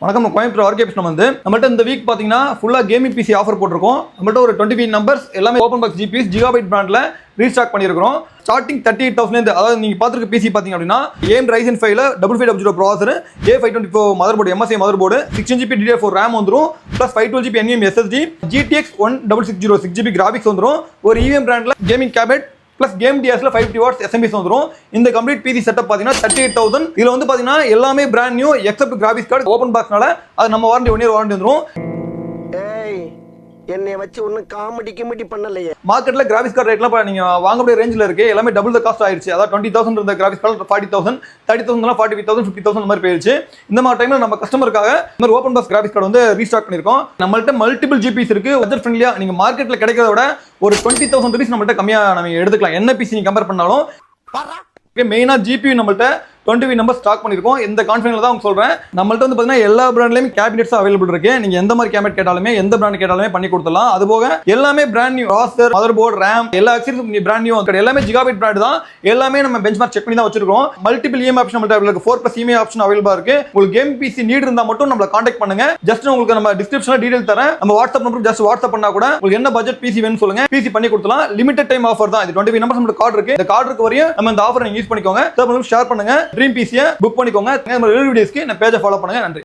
வணக்கம் கோயம்புத்தூர் ஆர்கேபிஸ் நம்மள்ட்ட இந்த வீக் பார்த்தீங்கன்னா ஃபுல்லாக கேமிங் பிசி ஆஃபர் போட்டிருக்கோம். நம்மள்ட்ட ஒரு 25 நம்பர்ஸ் எல்லாமே ஓப்பன் பாக்ஸ் ஜிபிஎஸ் ஜிகாபைட் பிராண்டில் ரீஸ்டாக் பண்ணியிருக்கிறோம். ஸ்டார்டிங் 38,000 அதாவது நீங்கள் பார்த்துருக்க பிசி பார்த்தீங்க அப்படின்னா AMD Ryzen 5ல 5500 processor, A524 motherboard, MSI motherboard, 16GB DDR4 RAM வந்துடும், plus 512GB NVMe SSD, GTX 1660 6GB graphics வந்துடும். ஒரு EVM பிராண்டில் கேமிங் கேபினட் பிளஸ் கேம் டிஎஸ்ல 50 வாட்ஸ் எஸ்எம்பிஎஸ் வந்துடும். இந்த கம்ப்ளீட் பிசி செட்டப் பார்த்தீங்கன்னா 38,000. இதுல வந்து பார்த்தீங்கன்னா எல்லாமே brand new except graphics card open பாக்ஸ்னால அது நம்ம வாரண்டி 1 இயர் வாரண்டி வந்துடும். என்னை வச்சு ஒன்னும் காமெடி பண்ணலையே. மார்க்கெட்ல கிராஃபிக்ஸ் கார்டு ரேட்லாம் நீங்க வாங்கக்கூடிய ரேஞ்சில் இருக்கு. எல்லாமே டபுள் த காஸ்ட் ஆயிடுச்சு. அதாவது 20,000 இருந்த கிராஃபிக்ஸ் கார்டு 40,000, 30,000 45,000 50,000 அந்த மாதிரி போயிருச்சு. இந்த மாதிரி டைம்ல நம்ம கஸ்டமருக்காக இந்த மாதிரி ஓப்பன் பாக்ஸ் கிராஃபிக்ஸ் கார்டு வந்து ரீஸ்டாக் பண்ணிருக்கோம். நம்மள்ட்ட மல்டிபிள் ஜிபிஸ் இருக்கு. பட்ஜெட் ஃப்ரெண்ட்லியா நீங்க மார்க்கெட்ல கிடைக்கிறத விட ஒரு 20,000 ரூபீஸ் நம்மள்ட்ட கம்மியா நம்ம எடுத்துக்கலாம். என்ன பிசி நீங்க கம்பேர் பண்ணாலும். மெயினா ஜிபி நம்மள்ட்ட 20 நம்பர் ஸ்டாக் பண்ணிருக்கோம். இந்த கான்ஃபிடன்ஸ்ல தான் உங்களுக்கு சொல்றேன். நம்மள்ட்ட வந்து பாத்தீங்கன்னா எல்லா பிராண்ட்லயும் கேபினெட்ஸ் அவைலபிள் இருக்கு. நீங்க எந்த மாதிரி கேபினெட் கேட்டாலுமே எந்த பிராண்ட் கேட்டாலுமே பண்ணி கொடுத்துடலாம். அது போக எல்லாமே brand new processor, mother board, RAM எல்லா ஆக்சஸரியும் பிராண்ட் நியூ எல்லாமே ஜிகாபைட் பிராண்ட் தான். எல்லாமே நம்ம பெஞ்ச்மார்க் செக் பண்ணி தான் வச்சிருக்கோம். மல்டிபிள் இஎம்ஐ ஆப்ஷன் நம்மள்ட்ட அவைலபிள் இருக்கு. 4+ இஎம்ஐ ஆப்ஷன் அவைலபிளா இருக்கு. உங்களுக்கு கேம் பிசி நீட் இருந்தா மட்டும் நம்மள கான்டாக்ட் பண்ணுங்க. ஜஸ்ட் உங்களுக்கு நம்ம டிஸ்கிரிப்ஷன்ல டீடைல் தரேன். நம்ம வாட்ஸ்அப் நம்பர் ஜஸ்ட் வாட்ஸ்அப் பண்ணா கூட உங்களுக்கு என்ன பட்ஜெட் பிசி வேணும்னு சொல்லுங்க. பிசி பண்ணி கொடுத்துலாம். லிமிடெட் டைம் ஆஃபர் தான். இது 25 நம்பர்ஸ் நம்மளுக்கு கார்டு இருக்கு. இந்த கார்டுக்கு வரையும் நம்ம இந்த ஆஃபரை நீங்க யூஸ் பண்ணிக்கோங்க. ஷேர் பண்ணுங்க. ட்ரீம் பிசியை புக் பண்ணிக்கோங்க. வீடியோஸ்க்கு பேஜை ஃபாலோ பண்ணுங்க. நன்றி.